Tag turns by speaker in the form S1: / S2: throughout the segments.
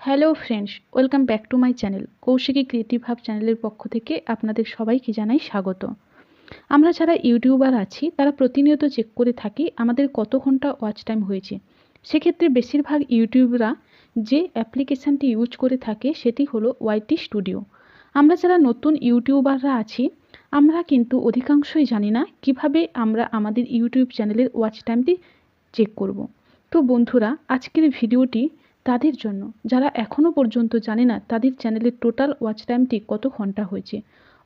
S1: Hello friends, welcome back to my channel. Kaushiki creative hub চ্যানেলের পক্ষ থেকে আপনাদের সবাইকে জানাই স্বাগত। আমরা যারা ইউটিউবার আছি তারা প্রতিনিয়ত চেক করে থাকি আমাদের কত ঘন্টা ওয়াচ টাইম হয়েছে। সেক্ষেত্রে বেশিরভাগ ইউটিউবরা যে অ্যাপ্লিকেশানটি ইউজ করে থাকে সেটি হলো ওয়াইটি স্টুডিও। আমরা যারা নতুন ইউটিউবাররা আছি আমরা কিন্তু অধিকাংশই জানি না কিভাবে আমরা আমাদের ইউটিউব চ্যানেলের ওয়াচ টাইমটি চেক করব। তো বন্ধুরা, আজকের ভিডিওটি তাদের জন্য যারা এখনও পর্যন্ত জানে না তাদের চ্যানেলের টোটাল ওয়াচ টাইমটি কত ঘন্টা হয়েছে,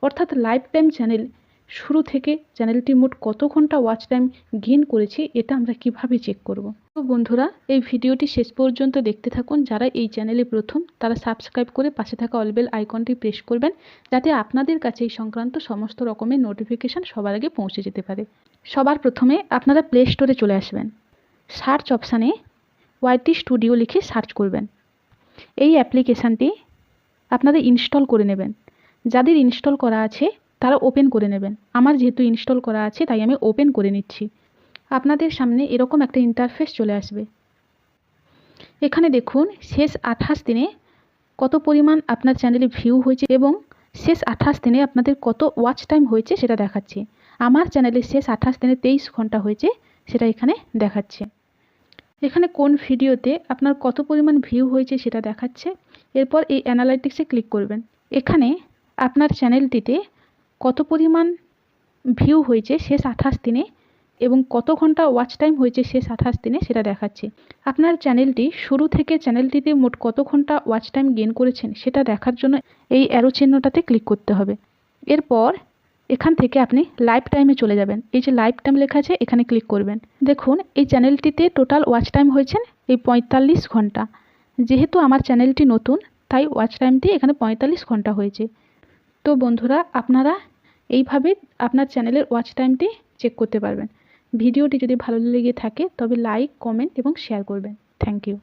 S1: অর্থাৎ লাইফ টাইম চ্যানেল শুরু থেকে চ্যানেলটি মোট কত ঘন্টা ওয়াচ টাইম গেইন করেছে এটা আমরা কিভাবে চেক করব। তো বন্ধুরা, এই ভিডিওটি শেষ পর্যন্ত দেখতে থাকুন। যারা এই চ্যানেলে প্রথম তারা সাবস্ক্রাইব করে পাশে থাকা অল বেল আইকনটি প্রেস করবেন, যাতে আপনাদের কাছে এই সংক্রান্ত সমস্ত রকমের নোটিফিকেশান সবার আগে পৌঁছে যেতে পারে। সবার প্রথমে আপনারা প্লে স্টোরে চলে আসবেন। সার্চ অপশানে ওয়াইটি স্টুডিও লিখে সার্চ করবেন। এই অ্যাপ্লিকেশানটি আপনাদের ইনস্টল করে নেবেন। যাদের ইনস্টল করা আছে তারা ওপেন করে নেবেন। আমার যেহেতু ইনস্টল করা আছে তাই আমি ওপেন করে নিচ্ছি। আপনাদের সামনে এরকম একটা ইন্টারফেস চলে আসবে। এখানে দেখুন শেষ 28 দিনে কত পরিমাণ আপনার চ্যানেলে ভিউ হয়েছে এবং শেষ 28 দিনে আপনাদের কত ওয়াচ টাইম হয়েছে সেটা দেখাচ্ছে। আমার চ্যানেলে শেষ 28 দিনে 23 ঘন্টা হয়েছে, সেটা এখানে দেখাচ্ছে। এখানে কোন ভিডিওতে আপনার কত পরিমাণ ভিউ হয়েছে সেটা দেখাচ্ছে। এরপর এই অ্যানালাইটিক্সে ক্লিক করবেন। এখানে আপনার চ্যানেলটিতে কত পরিমাণ ভিউ হয়েছে শেষ 28 দিনে এবং কত ঘন্টা ওয়াচ টাইম হয়েছে শেষ 28 দিনে সেটা দেখাচ্ছে। আপনার চ্যানেলটি শুরু থেকে চ্যানেলটিতে মোট কত ঘন্টা ওয়াচ টাইম গেইন করেছেন সেটা দেখার জন্য এই অ্যারো চিহ্নটাতে ক্লিক করতে হবে। এরপর এখান থেকে আপনি লাইফ টাইমে চলে যাবেন। এই যে লাইফ টাইম লেখা আছে এখানে ক্লিক করবেন। দেখুন এই চ্যানেলটিতে টোটাল ওয়াচ টাইম হয়েছেন এই 45 ঘন্টা। যেহেতু আমার চ্যানেলটি নতুন তাই ওয়াচ টাইমটি এখানে 45 ঘন্টা হয়েছে। তো বন্ধুরা, আপনারা এইভাবে আপনার চ্যানেলের ওয়াচ টাইমটি চেক করতে পারবেন। ভিডিওটি যদি ভালো লেগে থাকে তবে লাইক, কমেন্ট এবং শেয়ার করবেন। Thank you.